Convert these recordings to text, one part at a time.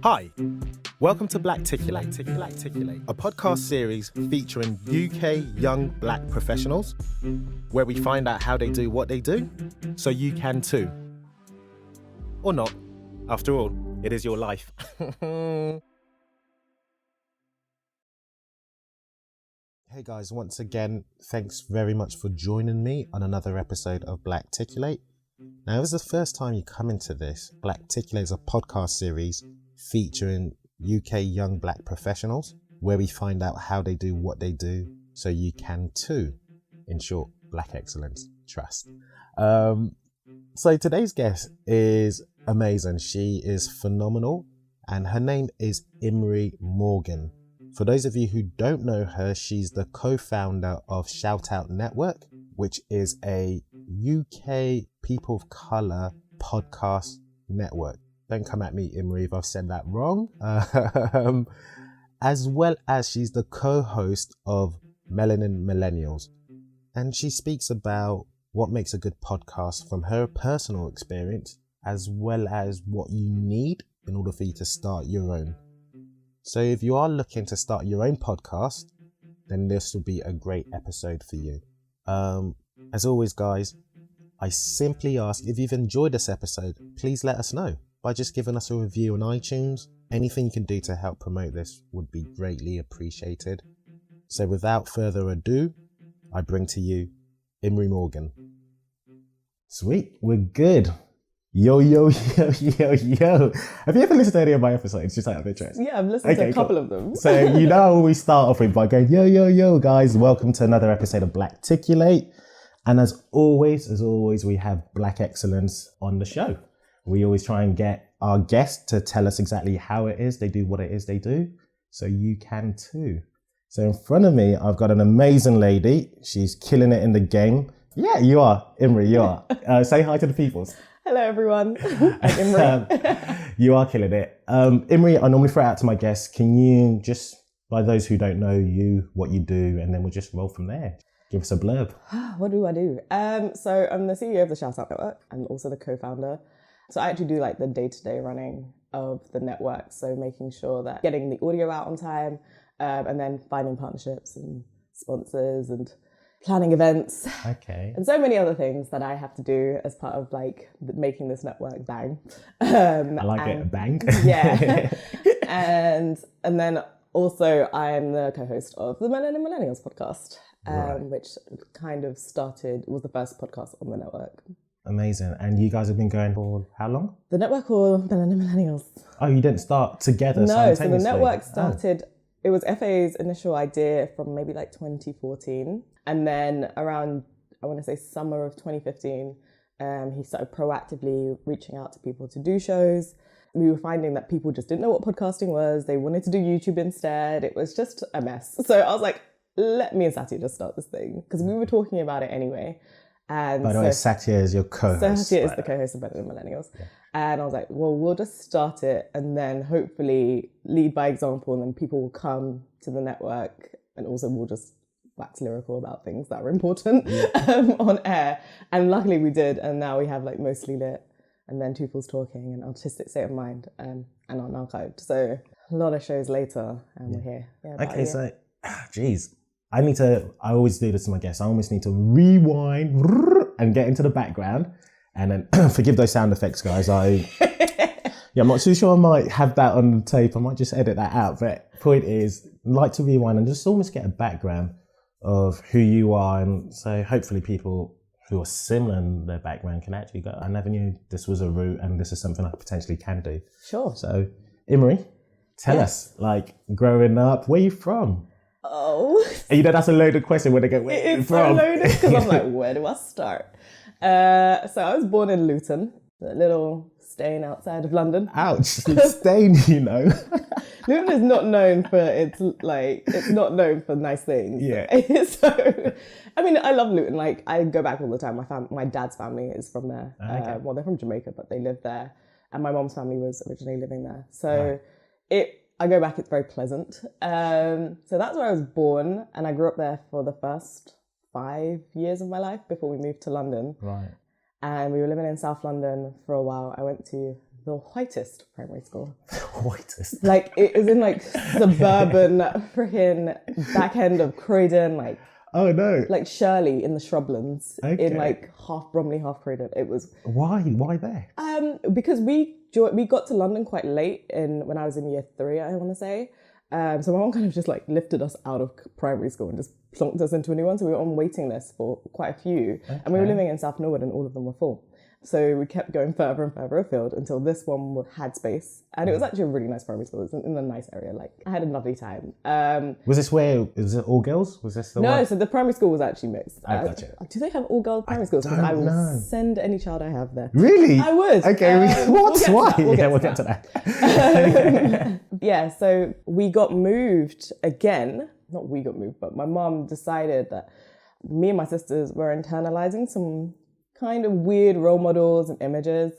Hi, welcome to Blacticulate, a podcast series featuring UK young black professionals, where we find out how they do what they do, so you can too. Or not. After all, it is your life. Hey guys, once again, thanks very much for joining me on another episode of Blacticulate. Now, if it's the first time you come into this, Blacticulate is a podcast series featuring UK young black professionals, where we find out how they do what they do, so you can too. In short, black excellence, trust. So today's guest is amazing. She is phenomenal, and her name is Imrie Morgan. For those of you who don't know her, she's the co-founder of ShoutOut Network, which is a UK people of colour podcast network. Don't come at me, Imrie, if I've said that wrong. As well as she's the co-host of Melanin Millennials. And she speaks about what makes a good podcast from her personal experience, as well as what you need in order for you to start your own. So if you are looking to start your own podcast, then this will be a great episode for you. As always, guys, I simply ask, if you've enjoyed this episode, please let us know by just giving us a review on iTunes. Anything you can do to help promote this would be greatly appreciated. So without further ado, I bring to you Imrie Morgan. Sweet, we're good. Yo. Have you ever listened to any of my episodes, just out of interest? Yeah, I've listened to a couple of them. So you know we start off with by going, yo, guys, welcome to another episode of Blacticulate. And as always, we have black excellence on the show. We always try and get our guests to tell us exactly how it is they do what it is they do, so you can too. So in front of me, I've got an amazing lady. She's killing it in the game. Yeah, you are, Imrie, you are. Say hi to the peoples. Hello, everyone. I'm Imrie. You are killing it. Imrie, I normally throw it out to my guests. Can you just, by those who don't know you, what you do, and then we'll just roll from there. Give us a blurb. What do I do? So I'm the CEO of the ShoutOut Network and also the co-founder. So I actually do like the day-to-day running of the network. So making sure that getting the audio out on time, and then finding partnerships and sponsors and planning events. Okay. And so many other things that I have to do as part of like making this network bang. I like it, bang. Yeah. and then also I'm the co-host of the Melanin Millennials podcast, which kind of was the first podcast on the network. Amazing. And you guys have been going for how long? The network or Melanin Millennials? Oh, you didn't start together simultaneously? No, so the network started, It was FA's initial idea from maybe like 2014. And then around, I want to say summer of 2015, he started proactively reaching out to people to do shows. We were finding that people just didn't know what podcasting was. They wanted to do YouTube instead. It was just a mess. So I was like, let me and Satya just start this thing, because we were talking about it anyway. And by the way, Satya is your co-host. Satya is the co-host of Melanin Millennials. Yeah. And I was like, well, we'll just start it and then hopefully lead by example, and then people will come to the network, and also we'll just wax lyrical about things that are important on air. And luckily we did. And now we have like Mostly Lit, and then Two Fools Talking, and Artistic State of Mind, and Unarchived. So a lot of shows later, and we're here. Yeah, okay, so, geez. I always do this to my guests. I almost need to rewind and get into the background. And then, forgive those sound effects, guys. I'm not too sure I might have that on the tape. I might just edit that out. But point is, I like to rewind and just almost get a background of who you are. And so hopefully people who are similar in their background can actually go, I never knew this was a route and this is something I potentially can do. Sure. So, Imrie, tell us, like, growing up, where are you from? Oh. And you know, that's a loaded question when they go, where are you from? It's so loaded, because I'm like, where do I start? So I was born in Luton, a little Staying outside of London. Ouch, Staying, you know. Luton is not known for it's not known for nice things. Yeah. So, I mean, I love Luton. Like, I go back all the time. My dad's family is from there. Okay. Well, they're from Jamaica, but they live there. And my mom's family was originally living there. So I go back, it's very pleasant. So that's where I was born. And I grew up there for the first 5 years of my life before we moved to London. Right. And we were living in South London for a while. I went to the whitest primary school. Whitest. Like, it was in like suburban freaking back end of Croydon, like, Oh no. like Shirley in the shrublands, Okay. in like half Bromley, half Croydon. It was Why there? because we got to London quite late when I was in year 3, I want to say. So my mom kind of just like lifted us out of primary school and just plonked us into a new one. So we were on waiting lists for quite a few, and we were living in South Norwood, and all of them were full. So we kept going further and further afield until this one had space. And it was actually a really nice primary school. It was in a nice area. Like, I had a lovely time. Was it all girls? Was this the one? No, so the primary school was actually mixed. Gotcha. Do they have all girls primary schools? Because I will send any child I have there. Really? I would. Okay, why? We'll get to that. Yeah, so we got moved again. Not we got moved, but my mom decided that me and my sisters were internalizing some kind of weird role models and images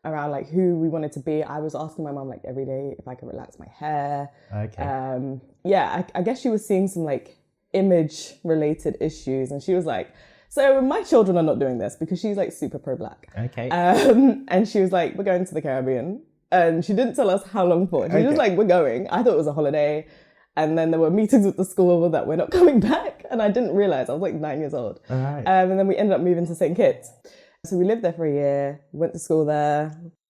around like who we wanted to be. I was asking my mom like every day if I could relax my hair. Okay. I guess she was seeing some like image related issues, and she was like, so my children are not doing this, because she's like super pro-black. Okay. And she was like, we're going to the Caribbean. And she didn't tell us how long for. She was just like, we're going. I thought it was a holiday. And then there were meetings with the school that we're not coming back. And I didn't realize, I was like 9 years old. All right. And then we ended up moving to St. Kitts. So we lived there for a year, went to school there,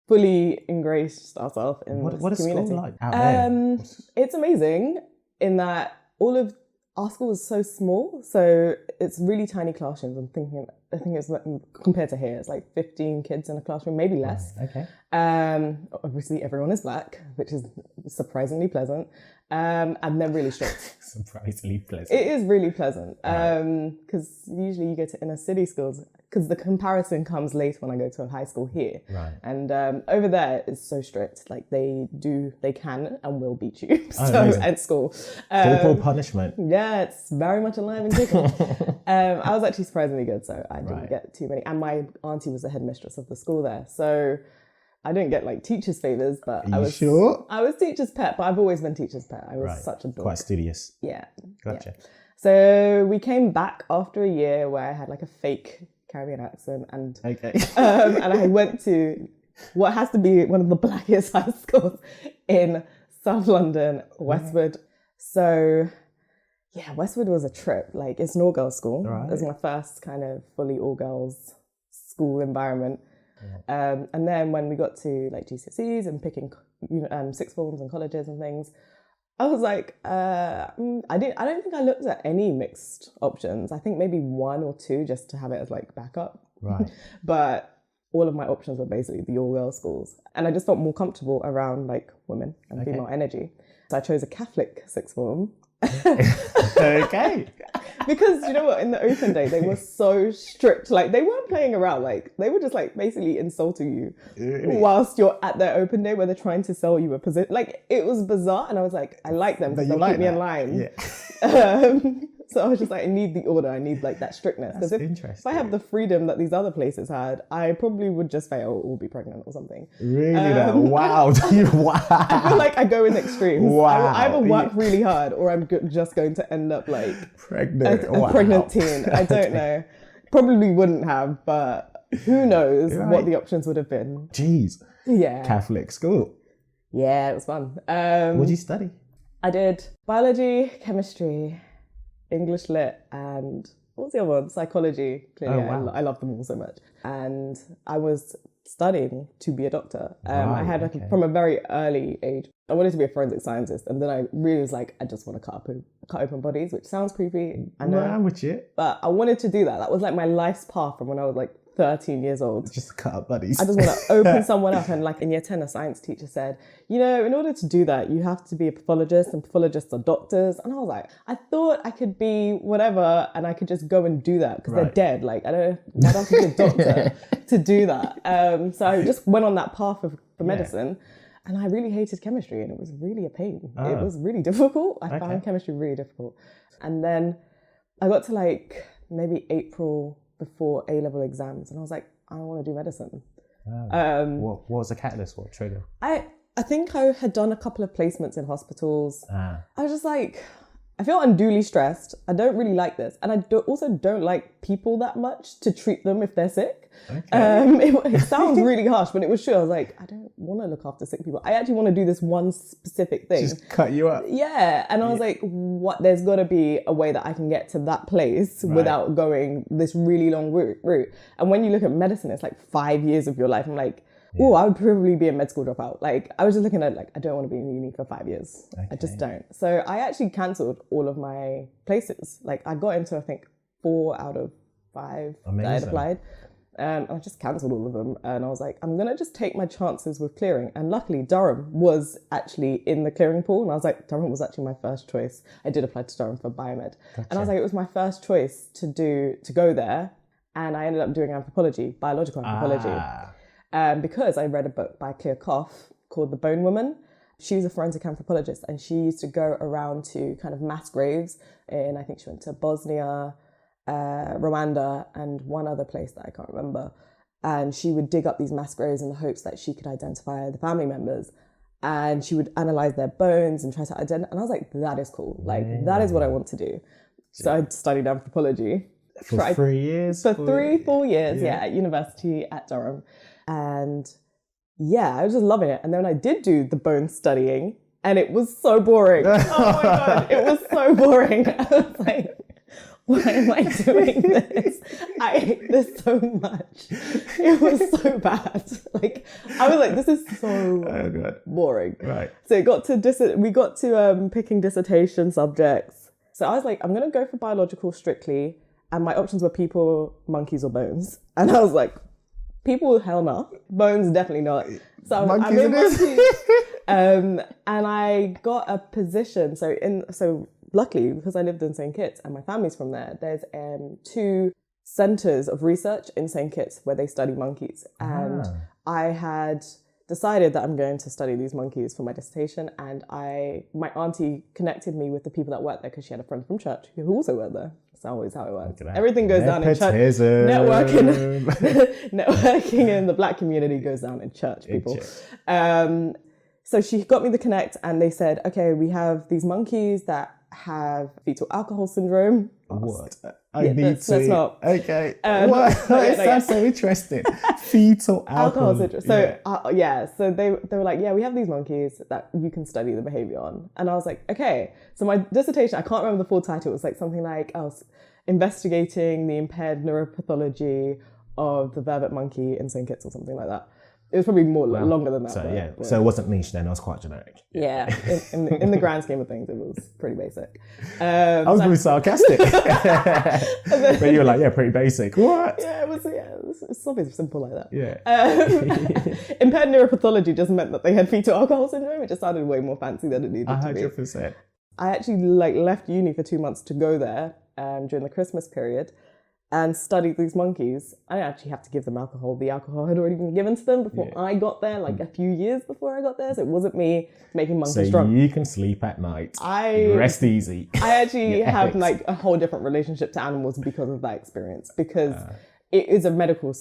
fully ingraced ourselves in this What is community. school like out there? It's amazing in that all of our school is so small. So it's really tiny classrooms. I think it's like, compared to here, it's like 15 kids in a classroom, maybe less. Okay. Obviously everyone is black, which is surprisingly pleasant. And they're really strict. Surprisingly pleasant. It is really pleasant. Because usually you go to inner city schools, because the comparison comes later when I go to a high school here. Right. And over there it's so strict. Like they can and will beat you. At school. Corporal punishment. Yeah, it's very much alive and kicking. I was actually surprisingly good, so I didn't get too many. And my auntie was the headmistress of the school there. So I didn't get like teacher's favours, but I was sure? I was teacher's pet, but I've always been teacher's pet. I was such a dork. Quite studious. Yeah. Gotcha. Yeah. So we came back after a year where I had like a fake Caribbean accent, and and I went to what has to be one of the blackest high schools in South London, Westwood. Right. So yeah, Westwood was a trip. Like, it's an all-girls school. Right. It was my first kind of fully all-girls school environment. Yeah. And then when we got to like GCSEs and picking sixth forms and colleges and things, I was like, I don't think I looked at any mixed options. I think maybe 1 or 2 just to have it as like backup. Right. But all of my options were basically the all-girls schools. And I just felt more comfortable around like women and female energy. So I chose a Catholic sixth form. Okay. Because you know what, in the open day they were so strict. Like, they weren't playing around. Like, they were just like basically insulting you whilst you're at their open day where they're trying to sell you a position. Like, it was bizarre, and I was like, I like them because they'll keep me in line. Yeah. So I was just like, I need the order. I need like that strictness. Because if I have the freedom that these other places had, I probably would just fail or be pregnant or something. Really? Wow. Wow. I feel like I go in extremes. Wow. I either work really hard or I'm just going to end up like pregnant. A pregnant teen. I don't know. Probably wouldn't have, but who knows what the options would have been. Jeez. Yeah. Catholic school. Yeah, it was fun. What did you study? I did biology, chemistry, English lit, and what was the other one? Psychology. Clearly, I love them all so much. And I was studying to be a doctor. I had from a very early age, I wanted to be a forensic scientist, and then I really was like, I just want to cut open bodies, which sounds creepy. I know, I'm with you. But I wanted to do that. That was like my life's path from when I was like 13 years old. Just to cut up bodies. I just want to open someone up. And like in year 10, a science teacher said, you know, in order to do that, you have to be a pathologist, and pathologists are doctors. And I was like, I thought I could be whatever and I could just go and do that because they're dead. Like, I don't have to be a doctor to do that. So I just went on that path for medicine. And I really hated chemistry, and it was really a pain. Oh. It was really difficult. I found chemistry really difficult. And then I got to like maybe April before A-level exams, and I was like, I don't want to do medicine. Oh. What was the catalyst? What trigger? I think I had done a couple of placements in hospitals. I was just like, I feel unduly stressed. I don't really like this. And I also don't like people that much to treat them if they're sick. Okay. It sounds really harsh, but it was true. I was like, I don't want to look after sick people. I actually want to do this one specific thing. Just cut you up. Yeah. And I was like, what? There's got to be a way that I can get to that place without going this really long route. And when you look at medicine, it's like 5 years of your life. I'm like, oh, I would probably be a med school dropout. Like, I was just looking at like, I don't want to be in uni for 5 years. Okay. I just don't. So I actually cancelled all of my places. Like, I got into, I think, 4 out of 5 that I had applied. And I just cancelled all of them. And I was like, I'm going to just take my chances with clearing. And luckily, Durham was actually in the clearing pool. And I was like, Durham was actually my first choice. I did apply to Durham for biomed. Gotcha. And I was like, it was my first choice to go there. And I ended up doing anthropology, biological anthropology. Because I read a book by Claire Koff called The Bone Woman. She was a forensic anthropologist, and she used to go around to kind of mass graves I think she went to Bosnia, Rwanda, and one other place that I can't remember. And she would dig up these mass graves in the hopes that she could identify the family members. And she would analyze their bones and try to identify. And I was like, that is cool. Like, that is what I want to do. So I studied anthropology. For 3 years? For 4 years, at university at Durham. And yeah, I was just loving it. And then I did do the bone studying, and it was so boring. Oh my God, it was so boring. I was like, why am I doing this? I hate this so much. It was so bad. Like, I was like, this is so boring. Right. So it got to, we got to picking dissertation subjects. So I was like, I'm going to go for biological strictly. And my options were people, monkeys, or bones. And I was like, people, hell no. Bones, definitely not. So I made monkeys. And I got a position. So luckily, because I lived in St. Kitts and my family's from there, there's 2 centres of research in St. Kitts where they study monkeys. And I had decided that I'm going to study these monkeys for my dissertation. And my auntie connected me with the people that worked there because she had a friend from church who also worked there. That's always how it works. Everything goes down in church. Networking in the Black community goes down in church, people. So she got me the connect, and they said, okay, we have these monkeys that have fetal alcohol syndrome. What? Let's not. Okay. What? It sounds so interesting. Fetal alcohol syndrome. So so they were like, yeah, we have these monkeys that you can study the behavior on. And I was like, okay. So my dissertation, I can't remember the full title. It was like something like, I was investigating the impaired neuropathology of the vervet monkey in St. Kitts or something like that. It was probably longer than that. So so it wasn't niche then, it was quite generic. Yeah, in the grand scheme of things, it was pretty basic. I was really sarcastic. But you were like, yeah, pretty basic. What? Yeah, it's something simple like that. Yeah. Impaired neuropathology just meant that they had fetal alcohol syndrome. It just sounded way more fancy than it needed to be. 100%. I actually left uni for 2 months to go there during the Christmas period and study these monkeys. I didn't actually have to give them alcohol. The alcohol had already been given to them before I got there, like a few years before I got there. So it wasn't me making monkeys drunk. So you can sleep at night. Rest easy. I actually have like a whole different relationship to animals because of that experience. Because it is a medical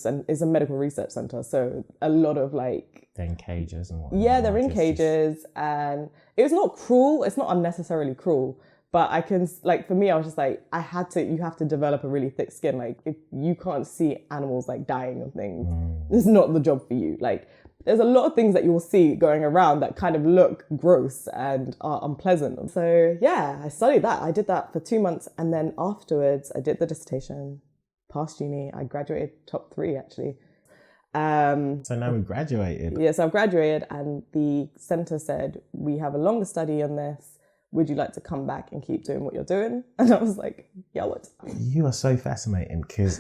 research center. So a lot of like... They're in cages and whatnot. Yeah, they're in cages. And it's not cruel. It's not unnecessarily cruel. But I can, like, for me, I was just like, you have to develop a really thick skin. Like, if you can't see animals, like, dying of things, this is not the job for you. Like, there's a lot of things that you'll see going around that kind of look gross and are unpleasant. So, yeah, I studied that. I did that for 2 months. And then afterwards, I did the dissertation, passed uni. I graduated top 3, actually. So now we graduated. Yes, I've graduated. And the centre said, we have a longer study on this. Would you like to come back and keep doing what you're doing? And I was like, yeah, what? You are so fascinating because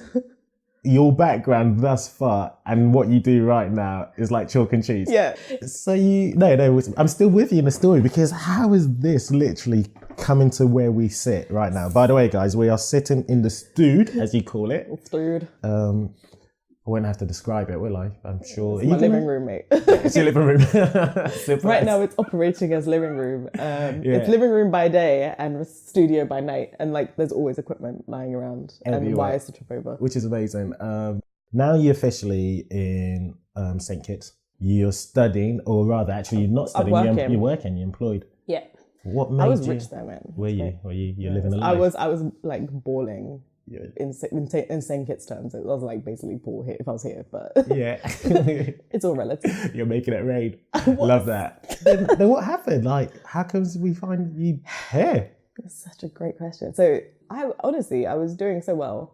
your background thus far and what you do right now is like chalk and cheese. Yeah. So I'm still with you in the story because how is this literally coming to where we sit right now? By the way, guys, we are sitting in the stood, as you call it. Stood. I won't have to describe it, will I? I'm sure. It's my living room, mate. It's your living room. Right now, it's operating as living room. It's living room by day and studio by night. And like, there's always equipment lying around and wires to trip over. Which is amazing. Now you're officially in St. Kitts. You're studying, or rather, actually, you're not studying. You're working. You're employed. Yeah. What made I was you? rich there, man. Were you? You're living a I life? was like balling in St. Kitts terms. It was like basically poor here if I was here, but Yeah. it's all relative. You're making it rain. Love that. Then what happened? Like, how comes we find you here? It's such a great question. So I was doing so well.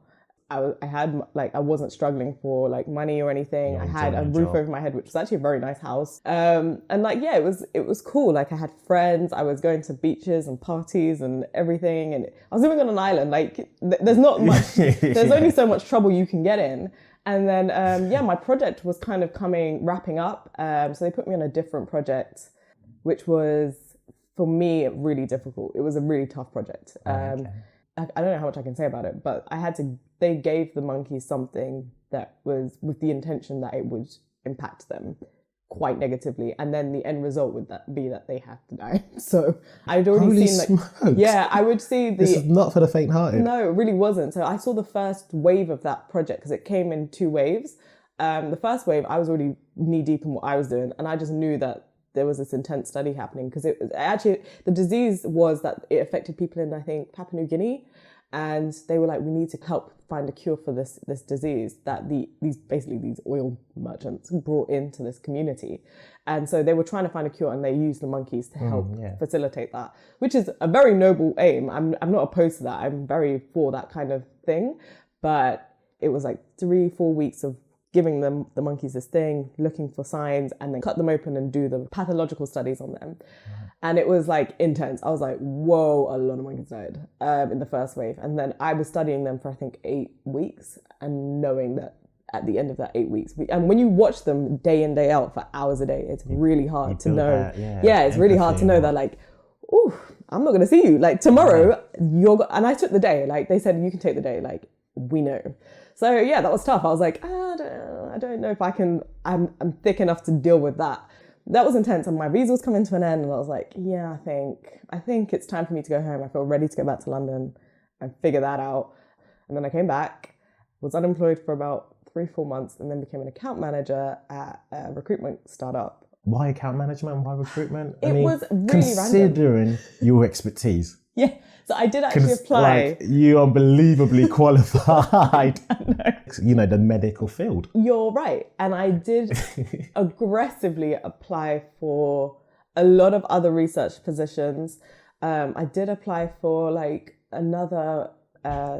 I had like, I wasn't struggling for like money or anything. I had a roof over my head, which was actually a very nice house. And like, yeah, it was cool. Like I had friends, I was going to beaches and parties and everything. And I was living on an island. Like there's not much, there's only so much trouble you can get in. And then, my project was kind of wrapping up. So they put me on a different project, which was for me really difficult. It was a really tough project. I don't know how much I can say about it, but they gave the monkeys something that was with the intention that it would impact them quite negatively. And then the end result would be that they had to die. So I'd already seen smokes. Yeah, I would see This is not for the faint-hearted. No, it really wasn't. So I saw the first wave of that project because it came in 2 waves. The first wave, I was already knee deep in what I was doing. And I just knew that there was this intense study happening because it was actually, the disease was that it affected people in, I think, Papua New Guinea. And they were like, we need to help find a cure for this disease that these oil merchants brought into this community. And so they were trying to find a cure and they used the monkeys to help facilitate that, which is a very noble aim. I'm not opposed to that. I'm very for that kind of thing. But it was like 3-4 weeks of giving them the monkeys this thing, looking for signs, and then cut them open and do the pathological studies on them. And it was like intense. I was like, whoa, a lot of monkeys died in the first wave. And then I was studying them for, I think, 8 weeks and knowing that at the end of that 8 weeks, and when you watch them day in, day out for hours a day, it's really hard to know. It's really hard to know that like, ooh, I'm not going to see you. Like tomorrow, and I took the day. Like they said, you can take the day. Like we know. So yeah, that was tough. I was like, I don't know if I'm thick enough to deal with that. That was intense, and my visa was coming to an end, and I was like, yeah, I think it's time for me to go home. I feel ready to go back to London and figure that out. And then I came back, was unemployed for about 3-4 months, and then became an account manager at a recruitment startup. Why account management? Why recruitment? It was really considering random. Your expertise. Yeah. So I did actually apply. Like, you are unbelievably qualified. You know, the medical field. You're right. And I did aggressively apply for a lot of other research positions. I did apply for like another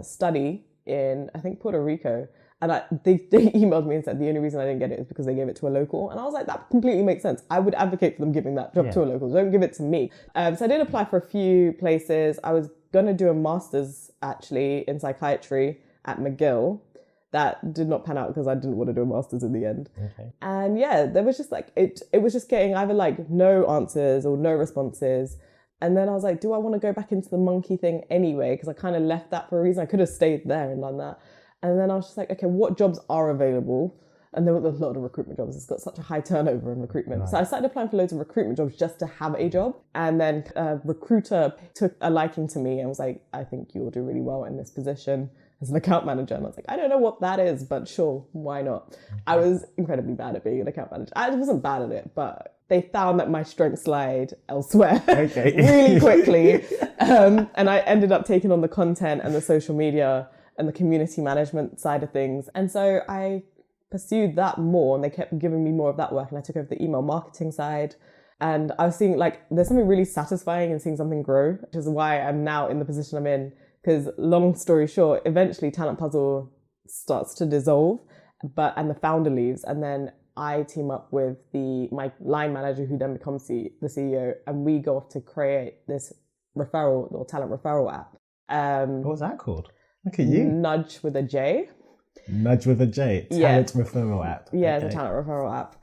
study in, I think, Puerto Rico. And they emailed me and said the only reason I didn't get it is because they gave it to a local. And I was like, that completely makes sense. I would advocate for them giving that job to a local. Don't give it to me. So I did apply for a few places. I was going to do a master's actually in psychiatry at McGill. That did not pan out because I didn't want to do a master's in the end. Okay. And yeah, there was just like, it was just getting either like no answers or no responses. And then I was like, do I want to go back into the monkey thing anyway? Because I kind of left that for a reason. I could have stayed there and done that. And then I was just like, okay, what jobs are available? And there were a lot of recruitment jobs. It's got such a high turnover in recruitment. Right. So I started applying for loads of recruitment jobs just to have a job. And then a recruiter took a liking to me and was like, I think you'll do really well in this position as an account manager. And I was like, I don't know what that is, but sure, why not? Okay. I was incredibly bad at being an account manager. I wasn't bad at it, but they found that my strengths lied elsewhere really quickly. And I ended up taking on the content and the social media and the community management side of things. And so I pursued that more and they kept giving me more of that work and I took over the email marketing side. And I was seeing like, there's something really satisfying in seeing something grow, which is why I'm now in the position I'm in. Because long story short, eventually Talent Puzzle starts to dissolve, and the founder leaves. And then I team up with my line manager who then becomes the CEO, and we go off to create this referral or talent referral app. What was that called? Look at you. Nudge with a J. Nudge with a J. Talent referral app. Yeah, it's a talent referral app.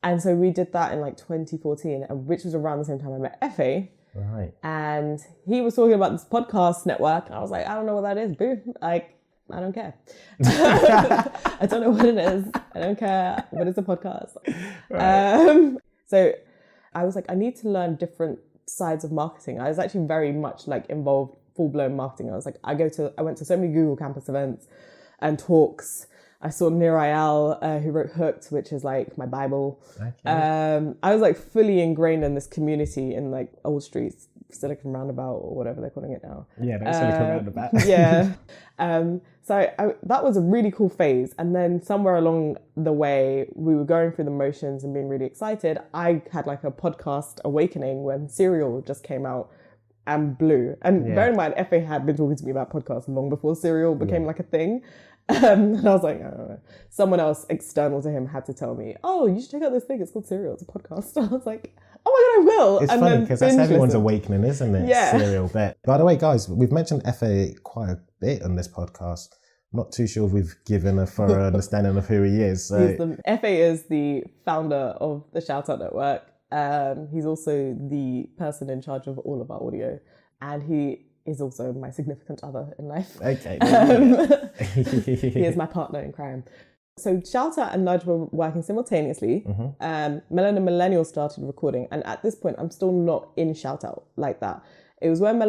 And so we did that in like 2014, which was around the same time I met Efe. Right. And he was talking about this podcast network. I was like, I don't know what that is, boo. Like, I don't care. I don't know what it is. I don't care. What is a podcast? Right. So I was like, I need to learn different sides of marketing. I was actually very much like involved full-blown marketing. I was like, I went to so many Google campus events and talks. I saw Nir Ayal, who wrote Hooked, which is like my Bible. Okay. I was like fully ingrained in this community in like Old Street Silicon Roundabout or whatever they're calling it now. Yeah, no, Silicon Roundabout. Yeah. So that was a really cool phase. And then somewhere along the way, we were going through the motions and being really excited. I had like a podcast awakening when Serial just came out and blew. And bear in mind, FA had been talking to me about podcasts long before Serial became like a thing. And I was like, I don't know. Someone else external to him had to tell me, oh, you should check out this thing. It's called Serial. It's a podcast. I was like, oh my God, I will. It's and funny because that's everyone's listen. awakening, isn't it? Yeah. Serial bet. By the way, guys, we've mentioned FA quite a bit on this podcast. Not too sure if we've given a thorough understanding of who he is. So. FA is the founder of the ShoutOut Network. He's also the person in charge of all of our audio. And he is also my significant other in life. Okay. He is my partner in crime. So ShoutOut and Nudge were working simultaneously. Melanin Millennials started recording. And at this point, I'm still not in ShoutOut like that. It was when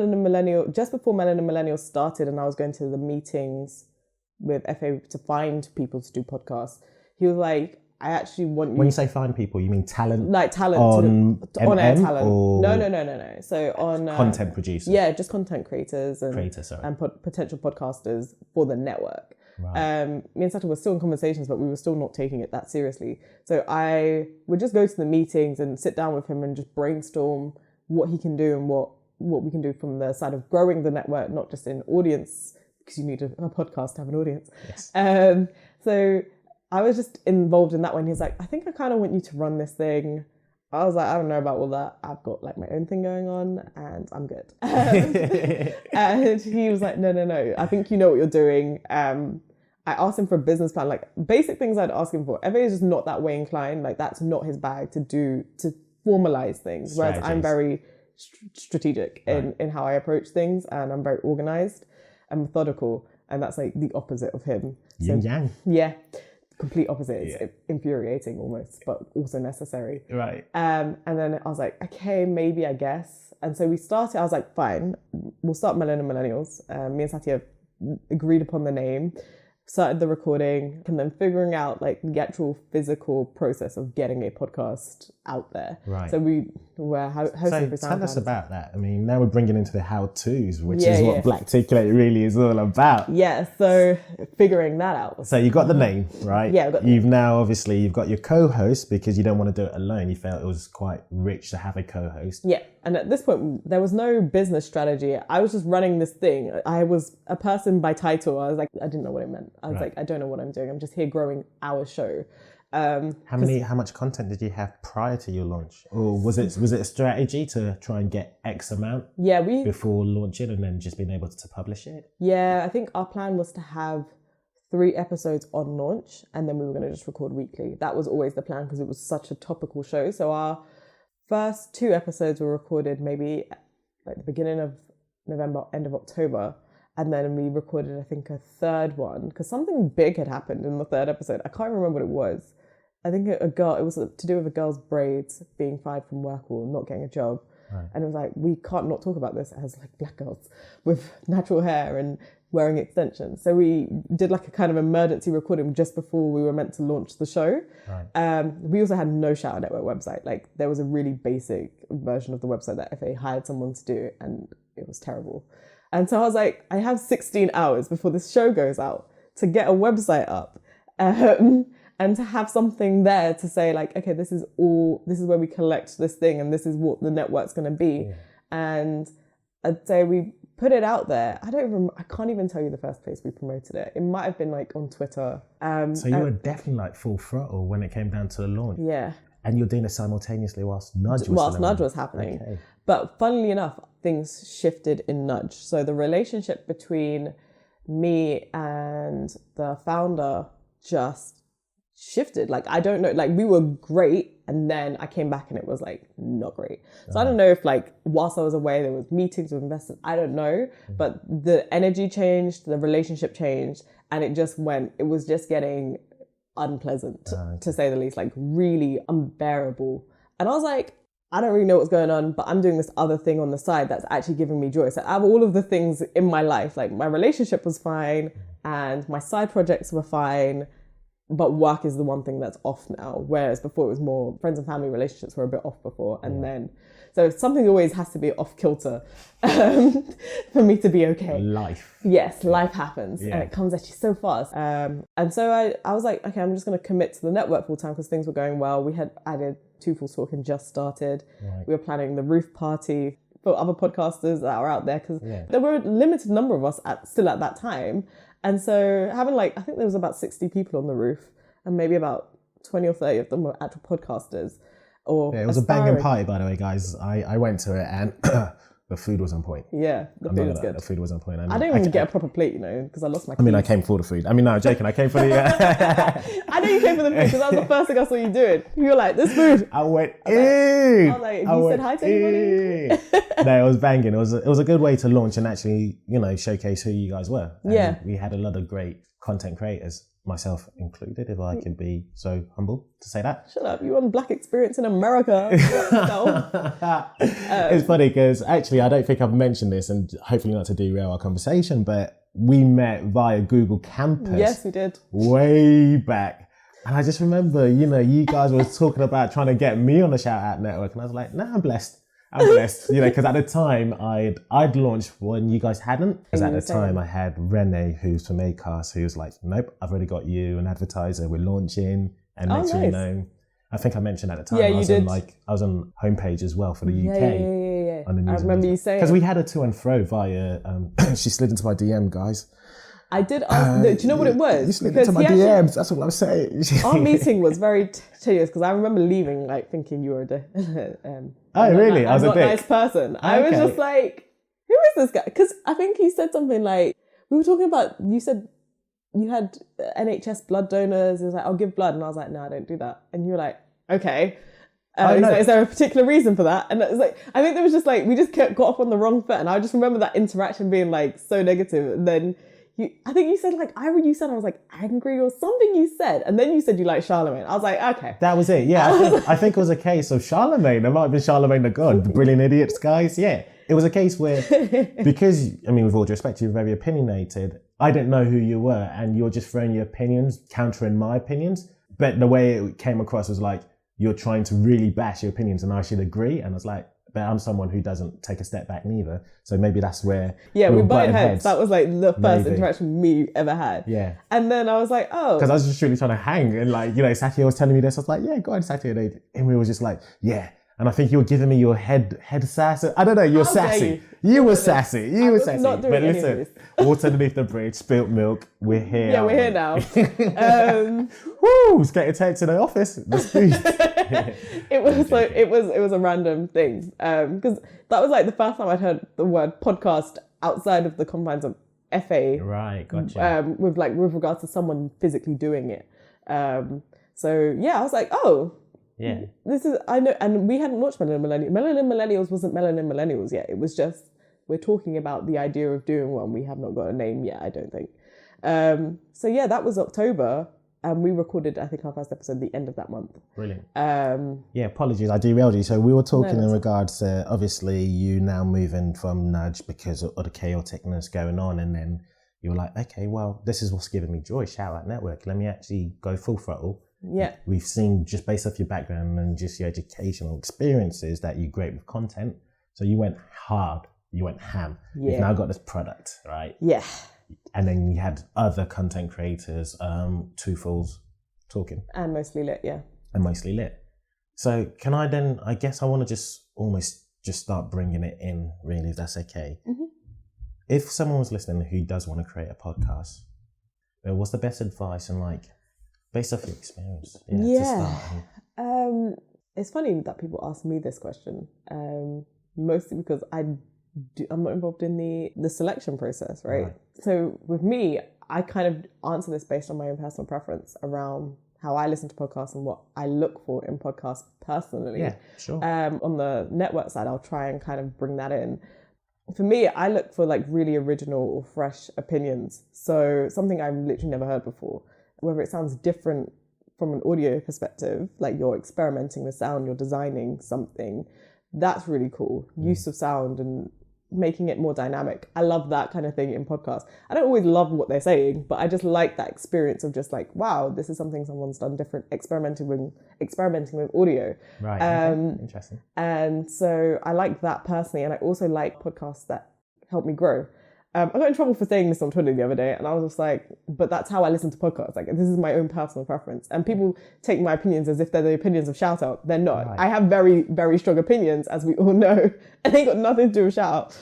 just before Melanin Millennials started and I was going to the meetings with FA to find people to do podcasts. He was like, I actually want you... When you say find people, you mean talent? Like talent. On air talent. Or No. So on... content producers? Yeah, just content creators and potential podcasters for the network. Right. Me and Sato were still in conversations, but we were still not taking it that seriously. So I would just go to the meetings and sit down with him and just brainstorm what he can do and what we can do from the side of growing the network, not just in audience, because you need a podcast to have an audience. Yes. So I was just involved in that one. He's like, I think I kind of want you to run this thing. I was like, I don't know about all that. I've got like my own thing going on and I'm good. And he was like, no. I think you know what you're doing. I asked him for a business plan, like basic things I'd ask him for. FA is just not that way inclined. Like that's not his bag to formalize things. Whereas I'm very strategic in how I approach things and I'm very organized and methodical. And that's like the opposite of him. Yin yang. Yeah. Complete opposite. It's infuriating almost, but also necessary. Right. And then I was like, okay, maybe I guess. And so we started, I was like, fine, we'll start Melanin Millennials. Me and Satya agreed upon the name, started the recording, and then figuring out like the actual physical process of getting a podcast out there. Right. So we were hosting for SoundCloud. Tell us about that. I mean, now we're bringing into the how-tos, which is what Blacticulate really is all about. Yeah, so figuring that out. So you got the name, right? Yeah. You've got your co-host because you don't want to do it alone. You felt it was quite rich to have a co-host. Yeah, and at this point, there was no business strategy. I was just running this thing. I was a person by title. I was like, I didn't know what it meant. I was like, I don't know what I'm doing. I'm just here growing our show. How much content did you have prior to your launch, or was it a strategy to try and get X amount? Before launching and then just being able to publish it. Yeah, I think our plan was to have 3 episodes on launch, and then we were going to just record weekly. That was always the plan because it was such a topical show. So our first 2 episodes were recorded maybe like the beginning of November, end of October. And then we recorded, I think, a 3rd one because something big had happened in the 3rd episode. I can't remember what it was. I think it was to do with a girl's braids being fired from work or not getting a job. Right. And it was like, we can't not talk about this as like black girls with natural hair and wearing extensions. So we did like a kind of emergency recording just before we were meant to launch the show. Right. We also had no ShoutOut Network website. Like there was a really basic version of the website that FA hired someone to do and it was terrible. And so I was like, I have 16 hours before this show goes out to get a website up. And to have something there to say like, okay, this is where we collect this thing and this is what the network's going to be. Yeah. And I'd say we put it out there. I can't even tell you the first place we promoted it. It might have been like on Twitter. So you were definitely like full throttle when it came down to the launch. Yeah. And you're doing it simultaneously whilst Nudge was happening. Okay. But funnily enough, things shifted in Nudge. So the relationship between me and the founder just shifted. Like, I don't know, like we were great and then I came back and it was like not great. So I don't know if like whilst I was away there was meetings with investors, I don't know, but the energy changed, the relationship changed, and it was just getting unpleasant to say the least, like really unbearable. And I was like, I don't really know what's going on, but I'm doing this other thing on the side that's actually giving me joy. So out of all of the things in my life, like my relationship was fine and my side projects were fine, but work is the one thing that's off now. Whereas before it was more friends and family relationships were a bit off before. And then, So something always has to be off kilter for me to be okay. Life. Yes, life happens Yeah. and it comes at you so fast. And so I was like, okay, I'm just going to commit to the network full time because things were going well. We had added Two Fools Talking just started. Right. We were planning the roof party for other podcasters that are out there because Yeah. there were a limited number of us still at that time. And so having I think there was about 60 people on the roof and maybe about 20 or 30 of them were actual podcasters. Or It was a banging party, by the way, guys. I went to it and the food was on point. Yeah, the food was good. The food was on point. I didn't even get a proper plate, because I lost my keys. I mean, I came for the food. I mean, no, I'm joking. I came for the... I know you came for the food because that was the first thing I saw you doing. You were like, this food. I went in. I was like, you said hi to anybody? No, it was banging. It was a good way to launch and actually, showcase who you guys were. And yeah. we had a lot of great content creators, myself included, if I could be so humble to say that. Shut up, you won Black Experience in America. It's funny because actually I don't think I've mentioned this, and hopefully not to derail our conversation, but we met via Google Campus. Yes, we did. Way back. And I just remember, you guys were talking about trying to get me on the ShoutOut Network, and I was like, nah, I'm blessed. Because at the time I'd launched when you guys hadn't. Because at the time I had Renee, who's from Acast, who was like, nope, I've already got you, an advertiser, we're launching. And next thing you know, I think I mentioned at the time, I was on homepage as well for the UK. Yeah. I remember you saying. Because we had a to and fro via, she slid into my DM, guys. I did ask, do you know what it was? You slid into my DMs, that's what I'm saying. Our meeting was very tedious because I remember leaving thinking you were oh, really? I was a nice person. I was just like, who is this guy? Because I think he said something like, we were talking about, you said you had NHS blood donors. He was like, I'll give blood. And I was like, no, I don't do that. And you were like, okay. Like, is there a particular reason for that? And it's like, I think there was just we just got off on the wrong foot. And I just remember that interaction being so negative. And then I think you said I was angry or something you said. And then you said you like Charlemagne. I was like, okay. That was it. Yeah. I think it was a case of Charlemagne. It might have been Charlemagne the God, the brilliant idiots, guys. Yeah. It was a case where, because, with all due respect, you're very opinionated. I didn't know who you were and you're just throwing your opinions, countering my opinions. But the way it came across was you're trying to really bash your opinions and I should agree. And I was like, but I'm someone who doesn't take a step back neither. So maybe that's where we butted heads. That was the first interaction me ever had. Yeah. And then I was like, oh. Because I was just really trying to hang and Satya was telling me this. I was like, yeah, go on, Satya. And Imrie was just like, yeah. And I think you were giving me your head sass. I don't know, you were sassy. You were sassy. You were sassy. Not doing but listen, water underneath the bridge, spilt milk. We're here. Yeah, we're here now. Woo! It's getting taken to the office. The speed. It was a random thing. Because that was the first time I'd heard the word podcast outside of the confines of FA. Right, gotcha. With regards to someone physically doing it. So yeah, I was like, oh. Yeah. I know, and we hadn't watched Melanin Millennials. Melanin Millennials wasn't Melanin Millennials yet. It was just, we're talking about the idea of doing one. We have not got a name yet, I don't think. So yeah, that was October, and we recorded, I think, our first episode the end of that month. Brilliant. Yeah, apologies, I derailed you. So we were talking in regards to, obviously, you now moving from Nudge because of the chaoticness going on, and then you were like, okay, well, this is what's giving me joy, ShoutOut Network. Let me actually go full throttle. Yeah. We've seen, just based off your background and just your educational experiences, that you're great with content. So you went hard, you went ham. Yeah. You've now got this product, right? Yeah. And then you had other content creators, Two Fools Talking. And Mostly Lit, yeah. And Mostly Lit. So can I then, I guess I want to just almost just start bringing it in, really, if that's okay. Mm-hmm. If someone was listening who does want to create a podcast, what's the best advice and based off your experience, to start? It's funny that people ask me this question, mostly because I'm not involved in the selection process, right? So with me, I kind of answer this based on my own personal preference around how I listen to podcasts and what I look for in podcasts personally. Yeah, sure. On the network side, I'll try and kind of bring that in. For me, I look for really original or fresh opinions. So something I've literally never heard before. Whether it sounds different from an audio perspective, like you're experimenting with sound, you're designing something, that's really cool. Use of sound and making it more dynamic. I love that kind of thing in podcasts. I don't always love what they're saying, but I just like that experience of just like, wow, this is something someone's done different, experimenting with audio. Right. Okay. Interesting. And so I like that personally. And I also like podcasts that help me grow. I got in trouble for saying this on Twitter the other day, and I was just like, but that's how I listen to podcasts. Like, this is my own personal preference. And people take my opinions as if they're the opinions of ShoutOut. They're not. Right. I have very, very strong opinions, as we all know, and they got nothing to do with ShoutOut.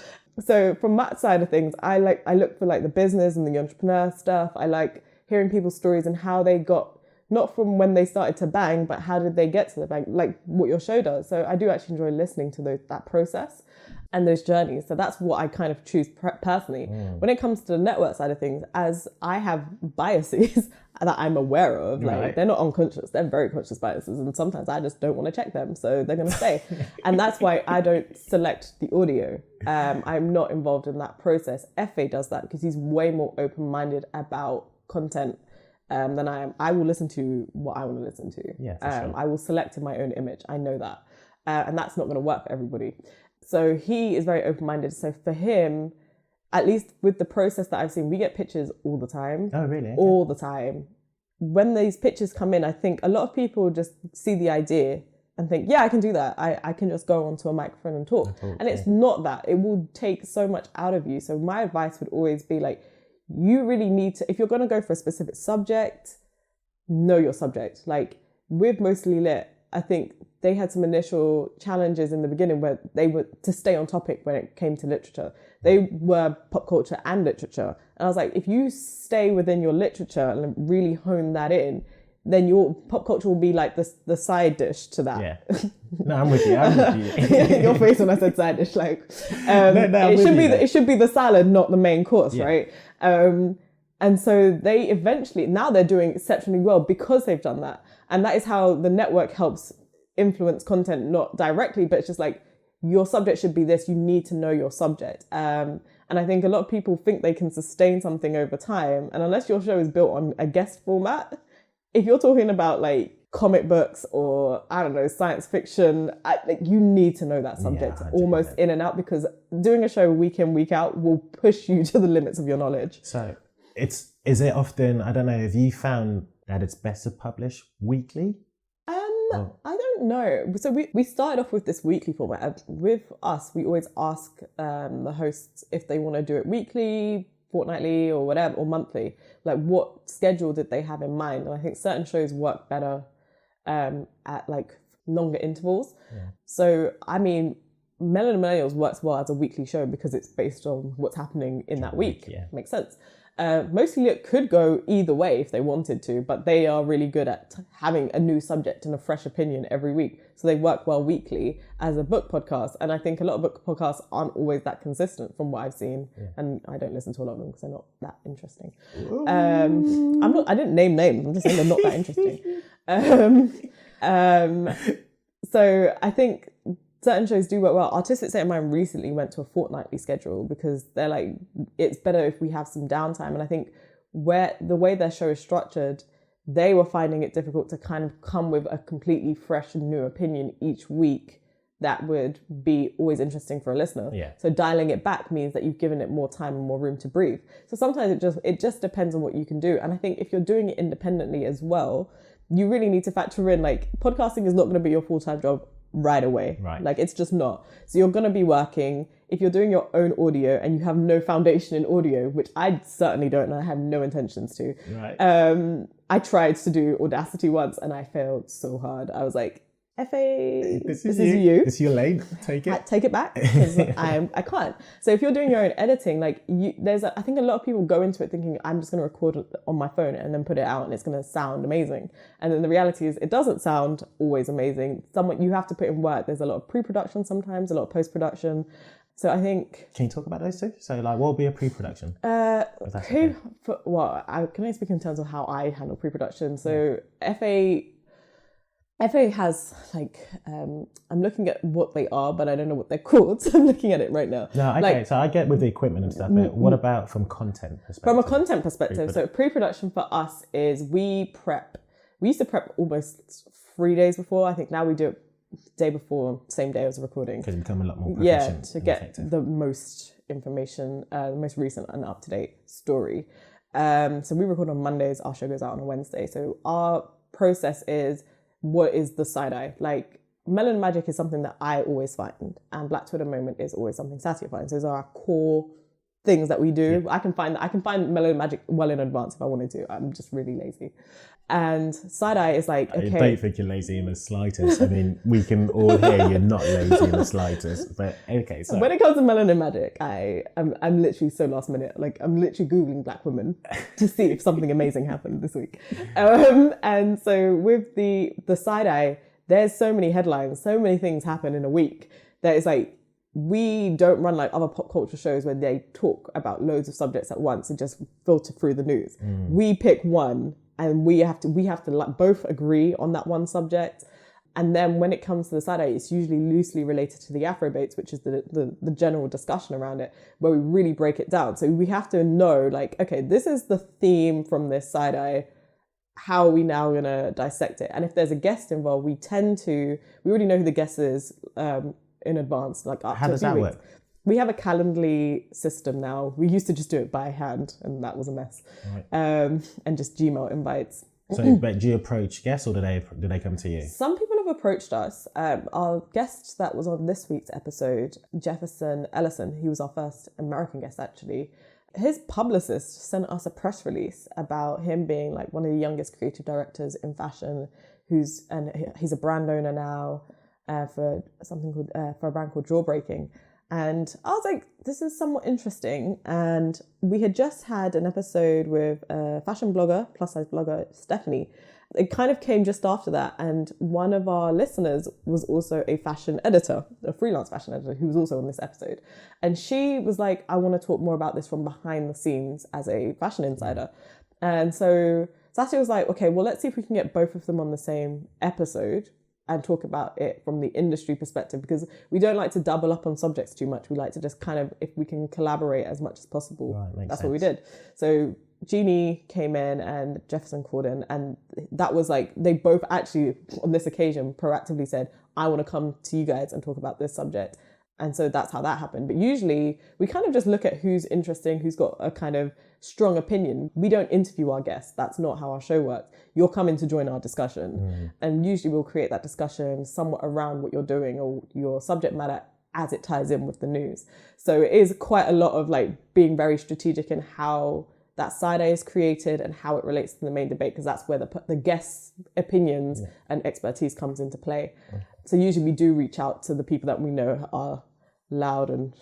So from that side of things, I look for like the business and the entrepreneur stuff. I like hearing people's stories and how they got, not from when they started to bang, but how did they get to the bang, like what your show does. So I do actually enjoy listening to that process and those journeys. So that's what I kind of choose personally. When it comes to the network side of things, as I have biases that I'm aware of, like they're not unconscious, they're very conscious biases. And sometimes I just don't want to check them. So they're going to stay. And that's why I don't select the audio. I'm not involved in that process. FA does that because he's way more open-minded about content than I am. I will listen to what I want to listen to. Yeah, for sure. I will select in my own image. I know that. And that's not going to work for everybody. So he is very open-minded. So for him, at least with the process that I've seen, we get pitches all the time. Oh, really? Okay. All the time. When these pitches come in, I think a lot of people just see the idea and think, yeah, I can do that. I can just go onto a microphone and talk. And it's not that. It will take so much out of you. So my advice would always be like, you really need to, if you're going to go for a specific subject, know your subject. Like with Mostly Lit, I think they had some initial challenges in the beginning where they were to stay on topic when it came to literature. They were pop culture and literature. And I was like, if you stay within your literature and really hone that in, then your pop culture will be like the side dish to that. Yeah. No, I'm with you. Your face when I said side dish, like, it should be the salad, not the main course, right? And so they eventually, now they're doing exceptionally well because they've done that. And that is how the network helps influence content, not directly, but it's just like, your subject should be this, you need to know your subject. And I think a lot of people think they can sustain something over time. And unless your show is built on a guest format, if you're talking about like comic books or, I don't know, science fiction, you need to know that subject almost in and out, because doing a show week in, week out will push you to the limits of your knowledge. So is it often, I don't know, have you found that it's best to publish weekly? I don't know. So we started off with this weekly format. With us, we always ask the hosts if they want to do it weekly, fortnightly, or whatever, or monthly. Like, what schedule did they have in mind? And I think certain shows work better at like longer intervals. Yeah. So, I mean, Melanin Millennials works well as a weekly show because it's based on what's happening in that week. Yeah. Makes sense. Mostly it could go either way if they wanted to, but they are really good at having a new subject and a fresh opinion every week. So they work well weekly as a book podcast. And I think a lot of book podcasts aren't always that consistent from what I've seen. Yeah. And I don't listen to a lot of them because they're not that interesting. I didn't name names. I'm just saying they're not that interesting. So I think certain shows do work well. Artistic State of Mind recently went to a fortnightly schedule because they're like, it's better if we have some downtime. And I think the way their show is structured, they were finding it difficult to kind of come with a completely fresh and new opinion each week that would be always interesting for a listener. Yeah. So dialing it back means that you've given it more time and more room to breathe. So sometimes it just depends on what you can do. And I think if you're doing it independently as well, you really need to factor in, like, podcasting is not going to be your full-time job right away. Right. Like, it's just not. So you're going to be working, if you're doing your own audio and you have no foundation in audio, which I certainly don't, and I have no intentions to. Right. I tried to do Audacity once and I failed so hard. I was like, FA, this is you. It's your lane. Take it. Take it back, because I can't. So if you're doing your own editing, like, I think a lot of people go into it thinking, I'm just going to record it on my phone and then put it out and it's going to sound amazing. And then the reality is it doesn't sound always amazing. You have to put in work. There's a lot of pre-production sometimes, a lot of post-production. So I think... Can you talk about those two? So, like, what will be a pre-production? Can I speak in terms of how I handle pre-production? So FA has, like, I'm looking at what they are, but I don't know what they're called. So I'm looking at it right now. No, okay. Like, so I get with the equipment and stuff, but what about from content perspective? From a content perspective, so pre-production for us is we used to prep almost 3 days before. I think now we do it day before, same day as recording. Because you become a lot more proficient. To get the most information, the most recent and up-to-date story. So we record on Mondays, our show goes out on a Wednesday. So our process is, what is the side-eye? Like, Melanin Magic is something that I always find, and Black Twitter Moment is always something Satia finds. Those are our core things that we do. Yeah. I can find Melanin Magic well in advance if I wanted to. I'm just really lazy. And side-eye is like, okay. I don't think you're lazy in the slightest. I mean, we can all hear you're not lazy in the slightest. But okay, so when it comes to Melanin Magic, I'm literally so last minute. Like, I'm literally Googling Black women to see if something amazing happened this week. And so with the side-eye, there's so many headlines, so many things happen in a week that it's like, we don't run like other pop culture shows where they talk about loads of subjects at once and just filter through the news. We pick one, and we have to like both agree on that one subject. And then when it comes to the side-eye, it's usually loosely related to the Afrobates, which is the general discussion around it, where we really break it down. So we have to know, like, okay, this is the theme from this side-eye. How are we now going to dissect it? And if there's a guest involved, we already know who the guest is in advance. Like, how does that work? We have a Calendly system now. We used to just do it by hand, and that was a mess. Right. And just Gmail invites. So, but do you approach guests, or do they come to you? Some people have approached us. Our guest that was on this week's episode, Jefferson Ellison, he was our first American guest actually. His publicist sent us a press release about him being like one of the youngest creative directors in fashion, he's a brand owner now for a brand called Jawbreaking. And I was like, this is somewhat interesting. And we had just had an episode with a fashion blogger, plus size blogger, Stephanie. It kind of came just after that. And one of our listeners was also a fashion editor, a freelance fashion editor, who was also on this episode. And she was like, I want to talk more about this from behind the scenes as a fashion insider. And so Satia was like, okay, well, let's see if we can get both of them on the same episode and talk about it from the industry perspective, because we don't like to double up on subjects too much. We like to just kind of, if we can collaborate as much as possible, that's sense. What we did. So Jeannie came in and Jefferson called in, and that was like, they both actually on this occasion proactively said, I want to come to you guys and talk about this subject. And so that's how that happened. But usually we kind of just look at who's interesting, who's got a kind of strong opinion. We don't interview our guests. That's not how our show works. You're coming to join our discussion. And usually we'll create that discussion somewhat around what you're doing or your subject matter as it ties in with the news. So it is quite a lot of like being very strategic in how that side-eye is created and how it relates to the main debate, because that's where the guests' opinions and expertise comes into play. So usually we do reach out to the people that we know are loud and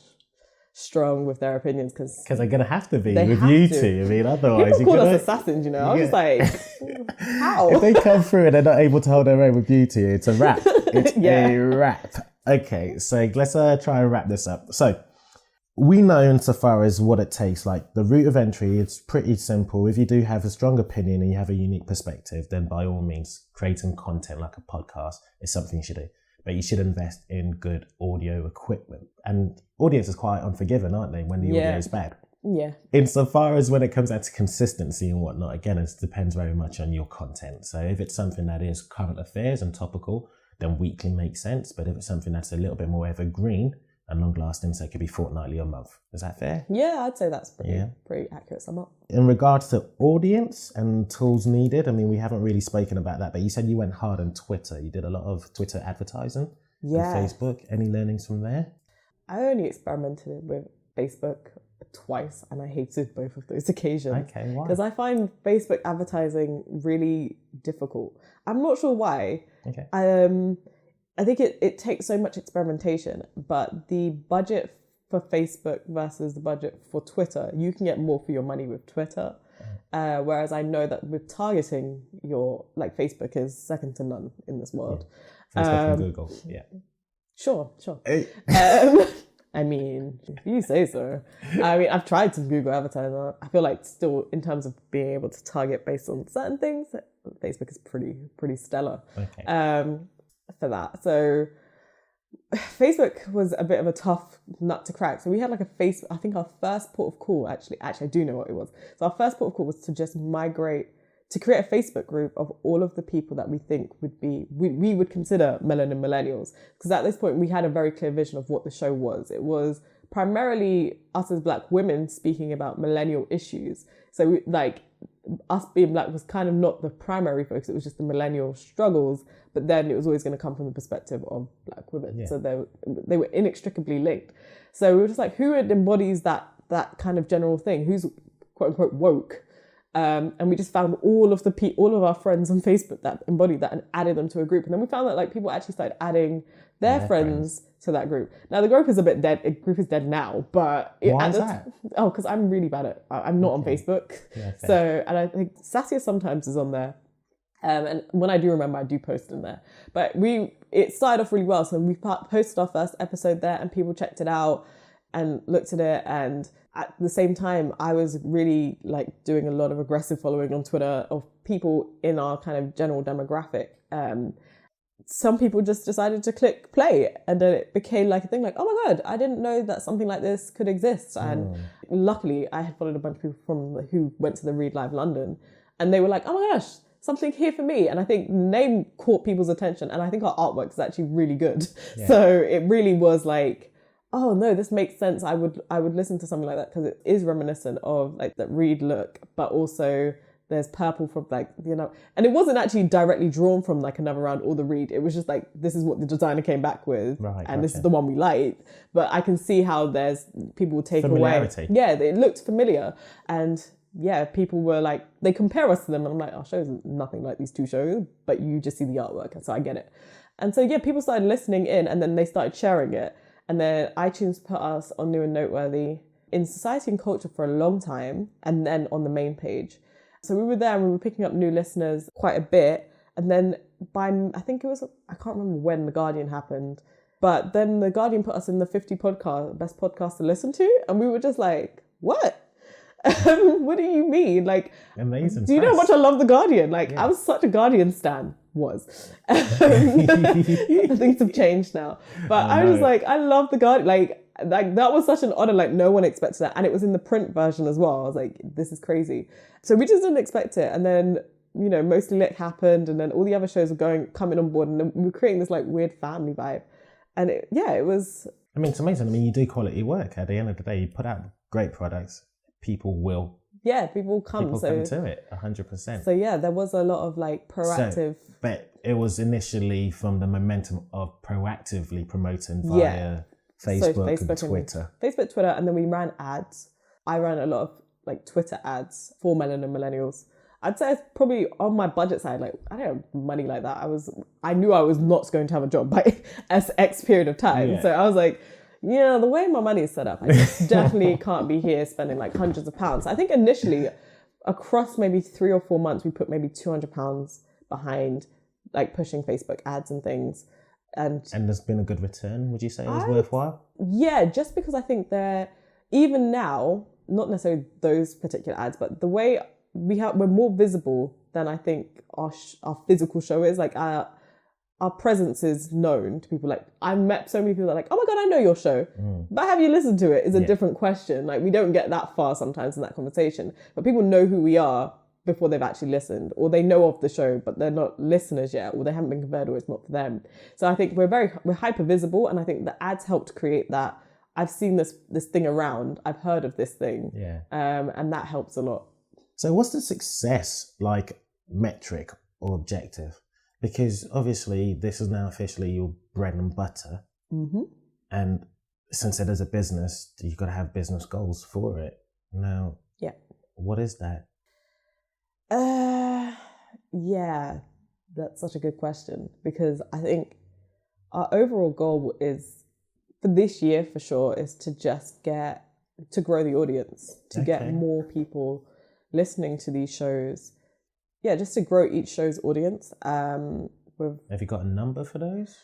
strong with their opinions, because they're going to have to be with you two. I mean, otherwise people call us assassins, you know. I was just like, how? If they come through and they're not able to hold their own with you two, it's a wrap. It's a wrap. Okay, so let's try and wrap this up. So we know insofar as what it takes, like the route of entry, it's pretty simple. If you do have a strong opinion and you have a unique perspective, then by all means, creating content like a podcast is something you should do. But you should invest in good audio equipment. And audiences are quite unforgiving, aren't they, when the audio is bad? Yeah. Insofar as when it comes down to consistency and whatnot, again, it depends very much on your content. So if it's something that is current affairs and topical, then weekly makes sense. But if it's something that's a little bit more evergreen and long lasting, so it could be fortnightly or month. Is that fair? Yeah, I'd say that's pretty accurate sum up. In regards to audience and tools needed, I mean, we haven't really spoken about that, but you said you went hard on Twitter. You did a lot of Twitter advertising and Facebook. Any learnings from there? I only experimented with Facebook twice and I hated both of those occasions. Okay, why? Because I find Facebook advertising really difficult. I'm not sure why. Okay. I think it takes so much experimentation, but the budget for Facebook versus the budget for Twitter, you can get more for your money with Twitter. Whereas I know that with targeting, Facebook is second to none in this world. Yeah. Facebook and Google, yeah. Sure. Hey. I mean, if you say so. I mean, I've tried some Google advertising. I feel like still in terms of being able to target based on certain things, Facebook is pretty stellar. Okay. For that. So Facebook was a bit of a tough nut to crack. So we had like I think our first port of call, actually I do know what it was. So our first port of call was to just migrate to create a Facebook group of all of the people that we think we would consider Melanin Millennials. Because at this point, we had a very clear vision of what the show was. It was primarily us as Black women speaking about millennial issues. So us being Black was kind of not the primary focus. It was just the millennial struggles. But then it was always going to come from the perspective of Black women. Yeah. So they were inextricably linked. So we were just like, who embodies that kind of general thing? Who's quote unquote woke? And we just found all of our friends on Facebook that embodied that and added them to a group. And then we found that like people actually started adding their friends to that group. Now the group is a bit dead. The group is dead now, but why is that? Because I'm really bad at. I'm not on Facebook. Yeah, so and I think Sassia sometimes is on there. And when I do remember, I do post in there. But it started off really well. So we posted our first episode there, and people checked it out and looked at it. And at the same time, I was really like doing a lot of aggressive following on Twitter of people in our kind of general demographic. Some people just decided to click play, and then it became like a thing like, oh my God, I didn't know that something like this could exist. And luckily, I had followed a bunch of people who went to the Read Live London, and they were like, oh my gosh, something here for me. And I think the name caught people's attention, and I think our artwork is actually really good. Yeah. So it really was like, oh no, this makes sense. I would listen to something like that because it is reminiscent of like that Read look, but also there's purple from like, and it wasn't actually directly drawn from like Another Round or the Read. It was just like, this is what the designer came back with, right, and this is the one we liked. But I can see how there's people will take away. Yeah, it looked familiar. And yeah, people were like, they compare us to them, and I'm like, our shows are nothing like these two shows, but you just see the artwork, and so I get it. And so yeah, people started listening in, and then they started sharing it, and then iTunes put us on New and Noteworthy in Society and Culture for a long time, and then on the main page. So we were there, and we were picking up new listeners quite a bit, and then I can't remember when The Guardian happened, but then The Guardian put us in the 50 best podcast to listen to, and we were just like, what? What do you mean? Like, amazing. Do you know how much I love The Guardian? Like, yeah. I was such a Guardian stan. Things have changed now, but I was just like, I love The Guardian. Like that was such an honor. Like no one expected that, and it was in the print version as well. I was like, this is crazy. So we just didn't expect it, and then Mostly Lit happened, and then all the other shows were coming on board, and then we were creating this like weird family vibe, and it was. I mean, it's amazing. I mean, you do quality work. At the end of the day, you put out great products. People will come. People come to it 100%. So yeah, there was a lot of like proactive. But it was initially from the momentum of proactively promoting via Facebook and Twitter. Facebook, Twitter, and then we ran ads. I ran a lot of like Twitter ads for Melanin Millennials. I'd say it's probably on my budget side. Like I don't have money like that. I knew I was not going to have a job by X period of time. Yeah. So I was like, the way my money is set up, I just definitely can't be here spending like hundreds of pounds. I think initially, across maybe 3 or 4 months, we put maybe £200 behind like pushing Facebook ads and things. And there's been a good return, would you say it was worthwhile? Yeah, just because I think they're, even now, not necessarily those particular ads, but the way we're more visible than I think our physical show is. Like our presence is known to people. Like I've met so many people that are like, oh my God, I know your show. But have you listened to it is a different question. Like we don't get that far sometimes in that conversation, but people know who we are before they've actually listened, or they know of the show, but they're not listeners yet, or they haven't been converted, or it's not for them. So I think we're hyper visible. And I think the ads helped create that. I've seen this thing around. I've heard of this thing. Yeah. And that helps a lot. So what's the success like metric or objective? Because obviously this is now officially your bread and butter. Mm-hmm. And since it is a business, you've got to have business goals for it. Now, what is that? Yeah, that's such a good question, because I think our overall goal is, for this year for sure, is to just to grow the audience, to get more people listening to these shows. Yeah, just to grow each show's audience. Have you got a number for those?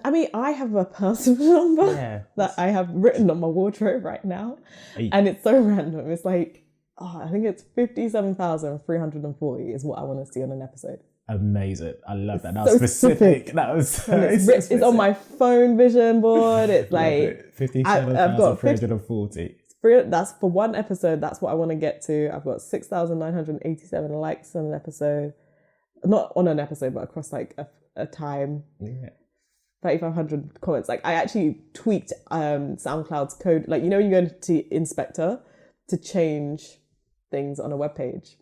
I mean, I have a personal number that I have written on my wardrobe right now. And it's so random. It's like, I think it's 57,340 is what I want to see on an episode. Amazing. I love that. That was specific. That was so it's on my phone vision board. It's like 57,340. That's for one episode. That's what I want to get to. I've got 6,987 likes on an episode. Not on an episode, but across like a time. Yeah. 3,500 comments. Like I actually tweaked SoundCloud's code. Like, you know, you go to Inspector to change things on a web page.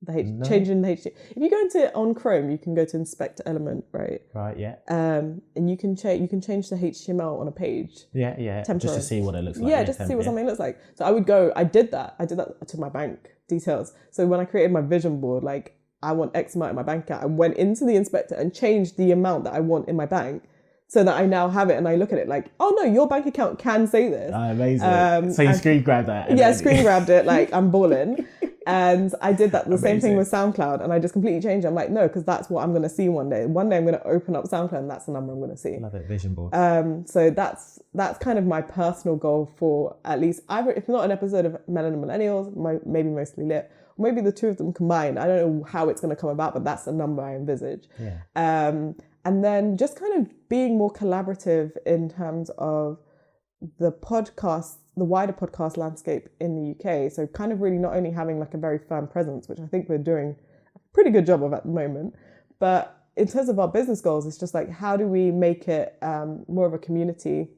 Changing the HTML. If you go into on Chrome, you can go to Inspector Element, right? Right, yeah. And you can change the HTML on a page. Yeah. Just to see what it looks like. Yeah, just to see what something looks like. So I did that to my bank details. So when I created my vision board, like I want X amount in my bank account, I went into the inspector and changed the amount that I want in my bank. So that I now have it and I look at it like, oh no, your bank account can say this. Amazing. So you screen grabbed that. Yeah, screen grabbed it, like I'm balling. And I did that, the same thing with SoundCloud, and I just completely changed it. I'm like, no, because that's what I'm going to see one day. One day I'm going to open up SoundCloud and that's the number I'm going to see. Love it, vision board. So that's kind of my personal goal for at least, either, if not an episode of Melanin Millennials, maybe Mostly Lit, or maybe the two of them combined. I don't know how it's going to come about, but that's the number I envisage. Yeah. And then just kind of being more collaborative in terms of the wider podcast landscape in the UK. So kind of really not only having like a very firm presence, which I think we're doing a pretty good job of at the moment, but in terms of our business goals, it's just like, how do we make it more of a community,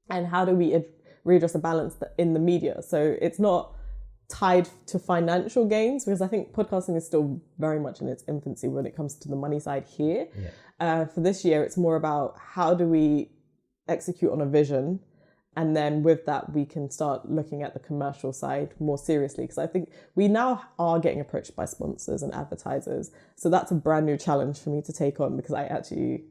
and how do we readjust the balance in the media? So it's not tied to financial gains, because I think podcasting is still very much in its infancy when it comes to the money side here. Yeah. For this year, it's more about how do we execute on a vision, and then with that, we can start looking at the commercial side more seriously, because I think we now are getting approached by sponsors and advertisers. So that's a brand new challenge for me to take on, because I actually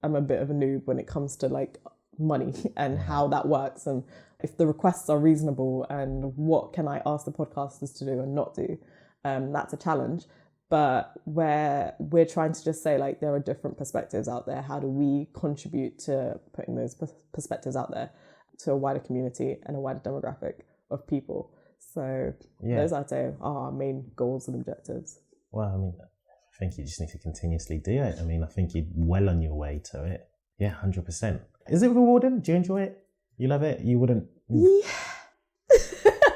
am a bit of a noob when it comes to like money and how that works, and if the requests are reasonable, and what can I ask the podcasters to do and not do. That's a challenge. But where we're trying to just say, like, there are different perspectives out there. How do we contribute to putting those perspectives out there to a wider community and a wider demographic of people? So those, I'd say, are our main goals and objectives. Well, I mean, I think you just need to continuously do it. I mean, I think you're well on your way to it. Yeah, 100%. Is it rewarding? Do you enjoy it? You love it? You wouldn't? Yeah.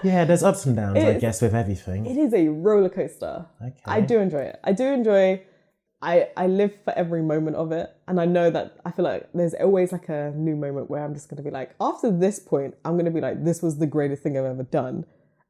Yeah, there's ups and downs, I guess, with everything. It is a roller coaster. Okay. I do enjoy it. I live for every moment of it. And I know that I feel like there's always like a new moment where I'm just going to be like, after this point, I'm going to be like, this was the greatest thing I've ever done.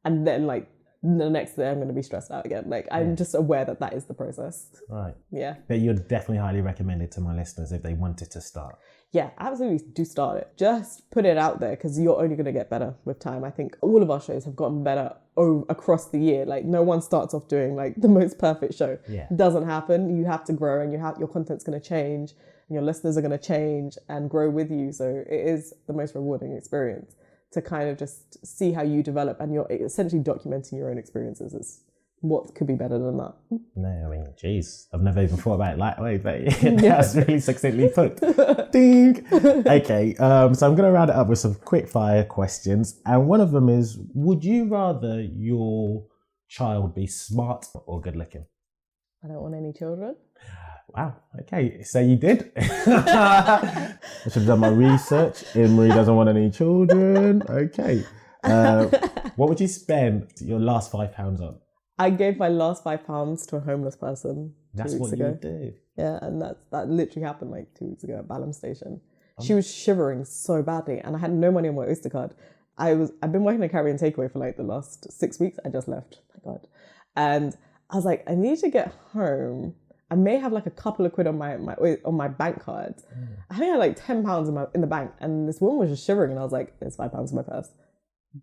And then like the next day I'm going to be stressed out again. Like I'm just aware that is the process. Right. Yeah. But you'd definitely highly recommend it to my listeners if they wanted to start. Yeah, absolutely do start it. Just put it out there, because you're only going to get better with time. I think all of our shows have gotten better across the year. Like no one starts off doing like the most perfect show. Yeah. It doesn't happen. You have to grow, and your content's going to change, and your listeners are going to change and grow with you. So it is the most rewarding experience to kind of just see how you develop, and you're essentially documenting your own experiences. It's what could be better than that? No, I mean, geez, I've never even thought about it that way, but that's really succinctly put. Ding! Okay, so I'm going to round it up with some quick fire questions. And one of them is, would you rather your child be smart or good looking? I don't want any children. Wow, okay, so you did. I should have done my research. Imrie doesn't want any children. Okay. What would you spend your last £5 on? I gave my last £5 to a homeless person. That's what you would do. Yeah, and that literally happened like 2 weeks ago at Balham Station. She was shivering so badly, and I had no money on my Oyster card. I've been working at Caribbean Takeaway for like the last 6 weeks. I just left. My God. And I was like, I need to get home. I may have like a couple of quid on my bank card. I think I had like £10 in the bank, and this woman was just shivering, and I was like, there's £5 in my purse.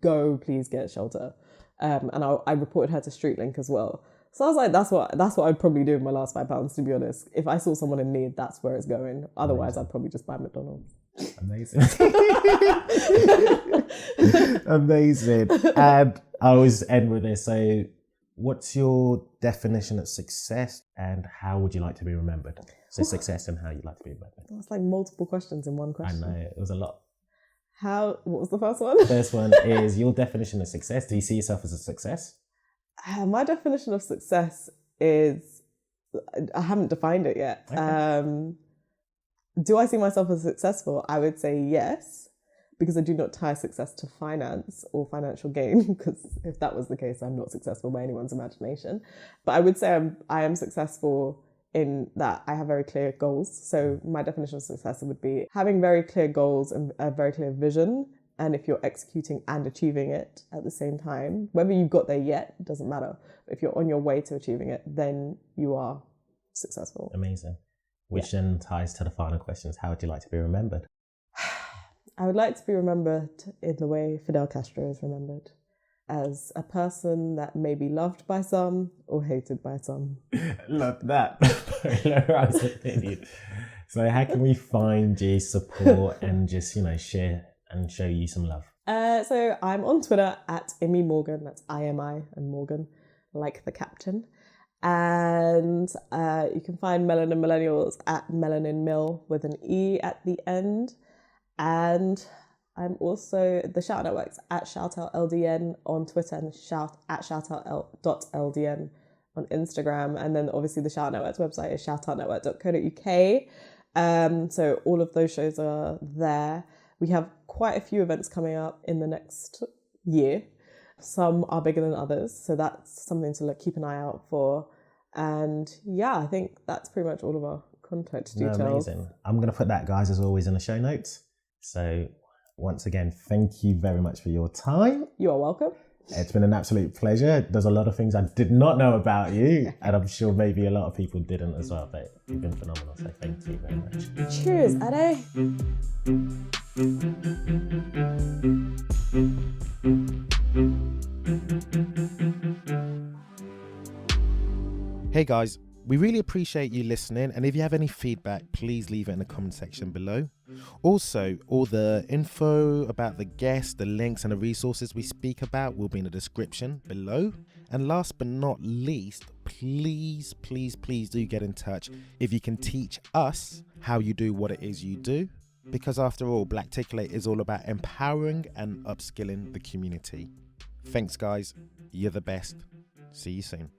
Go, please get shelter. And I reported her to StreetLink as well. So I was like, that's what I'd probably do with my last £5, to be honest. If I saw someone in need, that's where it's going. Otherwise, I'd probably just buy McDonald's. Amazing. Amazing. And I always end with this. So what's your definition of success, and how would you like to be remembered? So success and how you'd like to be remembered. That's like multiple questions in one question. I know, it was a lot. What was the first one? The first one is your definition of success. Do you see yourself as a success? My definition of success is, I haven't defined it yet. Okay. Do I see myself as successful? I would say yes, because I do not tie success to finance or financial gain, because if that was the case, I'm not successful by anyone's imagination. But I would say I am successful in that I have very clear goals. So my definition of success would be having very clear goals and a very clear vision. And if you're executing and achieving it at the same time, whether you've got there yet, doesn't matter. But if you're on your way to achieving it, then you are successful. Amazing. Which then ties to the final questions. How would you like to be remembered? I would like to be remembered in the way Fidel Castro is remembered, as a person that may be loved by some or hated by some. Love that. Polarized opinion. So how can we find you, support, and just, share and show you some love? So I'm on Twitter at Imrie Morgan. That's IMI and Morgan, like the captain. And you can find Melanin Millennials at Melanin Mill with an E at the end. And I'm also the ShoutOut Networks at ShoutOut LDN on Twitter and at shoutout.ldn on Instagram. And then obviously the ShoutOut Networks website is shoutoutnetwork.co.uk. So all of those shows are there. We have quite a few events coming up in the next year. Some are bigger than others. So that's something to keep an eye out for. And yeah, I think that's pretty much all of our contact details. Amazing. I'm going to put that, guys, as always, in the show notes. So once again, thank you very much for your time. You are welcome. It's been an absolute pleasure. There's a lot of things I did not know about you, and I'm sure maybe a lot of people didn't as well, but you've been phenomenal. So thank you very much. Cheers, Ade. Hey guys, we really appreciate you listening, and if you have any feedback, please leave it in the comment section below. Also, all the info about the guests, the links and the resources we speak about will be in the description below. And last but not least, please do get in touch if you can teach us how you do what it is you do. Because after all, Blacticulate is all about empowering and upskilling the community. Thanks guys, you're the best. See you soon.